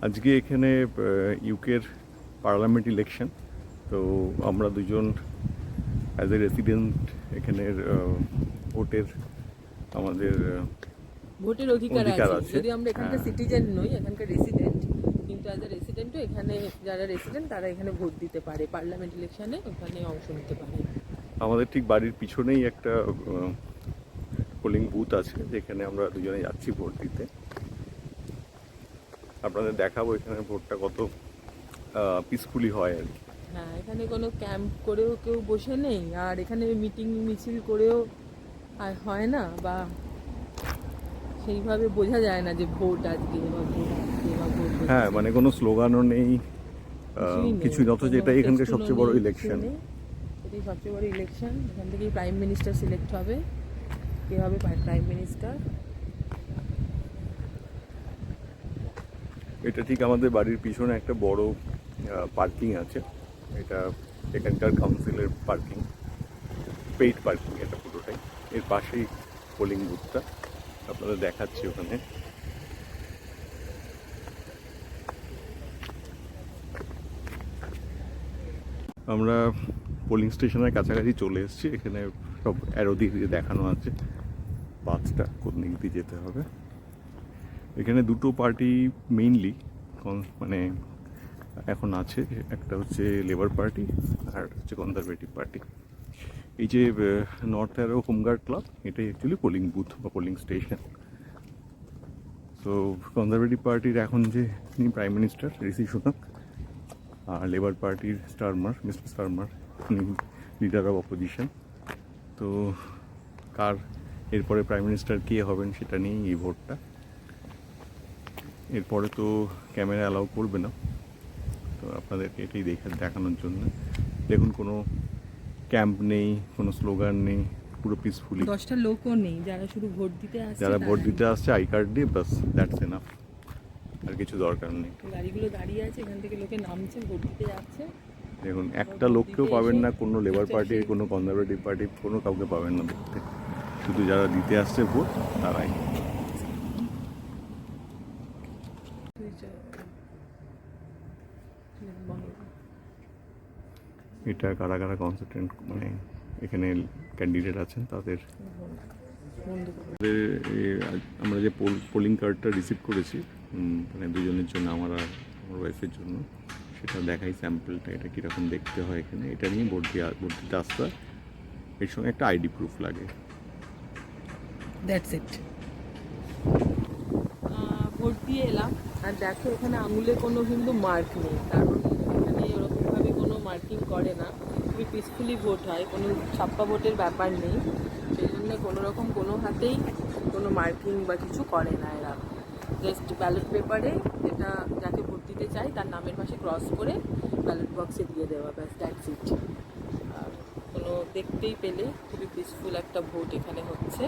আজকে এখানে ইউকের পার্লামেন্ট ইলেকশন। তো আমরা দুজন অ্যাজ এ রেসিডেন্ট এখানের ভোটের আমাদের ভোটের অধিকার আছে। যদি আমরা এখানকার সিটিজেন নই, এখানকার রেসিডেন্ট, কিন্তু অ্যাজ এ রেসিডেন্টও এখানে যারা রেসিডেন্ট তারা এখানে ভোট দিতে পারে, পার্লামেন্ট ইলেকশনে ওখানে অংশ নিতে পারে। আমাদের ঠিক বাড়ির পিছনেই একটা পোলিং বুথ আছে, যেখানে আমরা দুজনে যাচ্ছি ভোট দিতে। আপনাদের দেখাবো এখানে ভোটটা কত পিসফুলি হয় আর কি। হ্যাঁ, এখানে কোনো ক্যাম্প করেও কেউ বসে নেই, আর এখানে মিটিং মিছিল করেও আর হয় না, বা সেইভাবে বোঝা যায় না যে ভোট আজকে বা ভোট আজকে বা ভোট হচ্ছে। হ্যাঁ, মানে কোনো স্লোগানও নেই, কিছুই, অথচ কোনো এটাই এখানকার ফেস্টুনও সবচেয়ে বড় নেই, ইলেকশন। কিছুই নেই। এটাই সবচেয়ে বড় ইলেকশন। এখান থেকেই প্রাইম মিনিস্টার সিলেক্ট হবে, কে হবে প্রাইম মিনিস্টার। এটা ঠিক আমাদের বাড়ির পিছনে একটা বড় পার্কিং আছে। এটা এখানকার কাউন্সিলের পার্কিং, পেইড পার্কিং এটা পুরোটাই। এর পাশেই পোলিং বুথটা আপনাদের দেখাচ্ছি ওখানে। আমরা পোলিং স্টেশনের কাছাকাছি চলে এসেছি। এখানে সব অ্যারো দিয়ে দেখানো আছে বাসটা কোন দিক দিয়ে যেতে হবে। এখানে দুটো পার্টি মেইনলি মানে এখন আছে, একটা হচ্ছে লেবার পার্টি আর হচ্ছে কনজারভেটিভ পার্টি। এই যে নর্থ অ্যারো হোমগার্ড ক্লাব, এটাই অ্যাকচুয়ালি পোলিং বুথ বা পোলিং স্টেশন। তো কনজারভেটিভ পার্টির এখন যে প্রাইম মিনিস্টার ঋষি সুনাক, আর লেবার পার্টির Starmer, mister Starmer, leader of opposition. তো কার এরপরে প্রাইম মিনিস্টার কে হবেন সেটা নিয়েই এই ভোটটা। এরপরে তো ক্যামেরা অ্যালাউ করবে না, তো আপনাদেরকে এটাই দেখানোর জন্য। দেখুন, কোনো ক্যাম্প নেই, কোনো স্লোগান নেই, পুরো পিসফুলি। 10টা লোকও নেই, যারা শুধু ভোট দিতে আসছে। যারা ভোট দিতে আসছে আই কার্ড দিয়ে বাস, দ্যাটস এনাফ, আর কিছু দরকার নেই। গাড়িগুলো দাঁড়িয়ে আছে, এখান থেকে লোকে নামছে, ভোট দিতে যাচ্ছে। দেখুন, একটা লোককেও পাবেন না, কোনো লেবার পার্টির, কোনো কনজারভেটিভ পার্টির, কোনো কাউকে পাবেন না দেখতে। শুধু যারা দিতে আসছে ভোট তারাই। এটা কারা কারা কনসেন্ট্রেট, মানে এখানে ক্যান্ডিডেট আছেন তাদের। আমরা যে পোলিং কার্ডটা রিসিভ করেছি, মানে দুজনের জন্য, আমার আর আমার ওয়াইফের জন্য, সেটা দেখাই স্যাম্পলটা, এটা কীরকম দেখতে হয় এখানে। এটা নিয়ে ভোট দিতে আসতে হয়। এর সঙ্গে একটা আইডি প্রুফ লাগে। That's it. ভোট দিয়ে এলাম, আর দেখো এখানে আঙুলে কোনো কিন্তু মার্ক নেই, কারণ এখানে ওরকমভাবে কোনো মার্কিং করে না। খুবই পিসফুলি ভোট হয়, কোনো ছাপ্পা ভোটের ব্যাপার নেই। সেই জন্য কোনো রকম কোনো হাতেই কোনো মার্কিং বা কিছু করে না এরা। জাস্ট ব্যালট পেপারে যেটা যাকে ভোট দিতে চাই তার নামের পাশে ক্রস করে ব্যালট বক্সে দিয়ে দেওয়া, ব্যাস, দ্যাটস ইট। আর কোনো দেখতেই পেলে খুবই পিসফুল একটা ভোট এখানে হচ্ছে।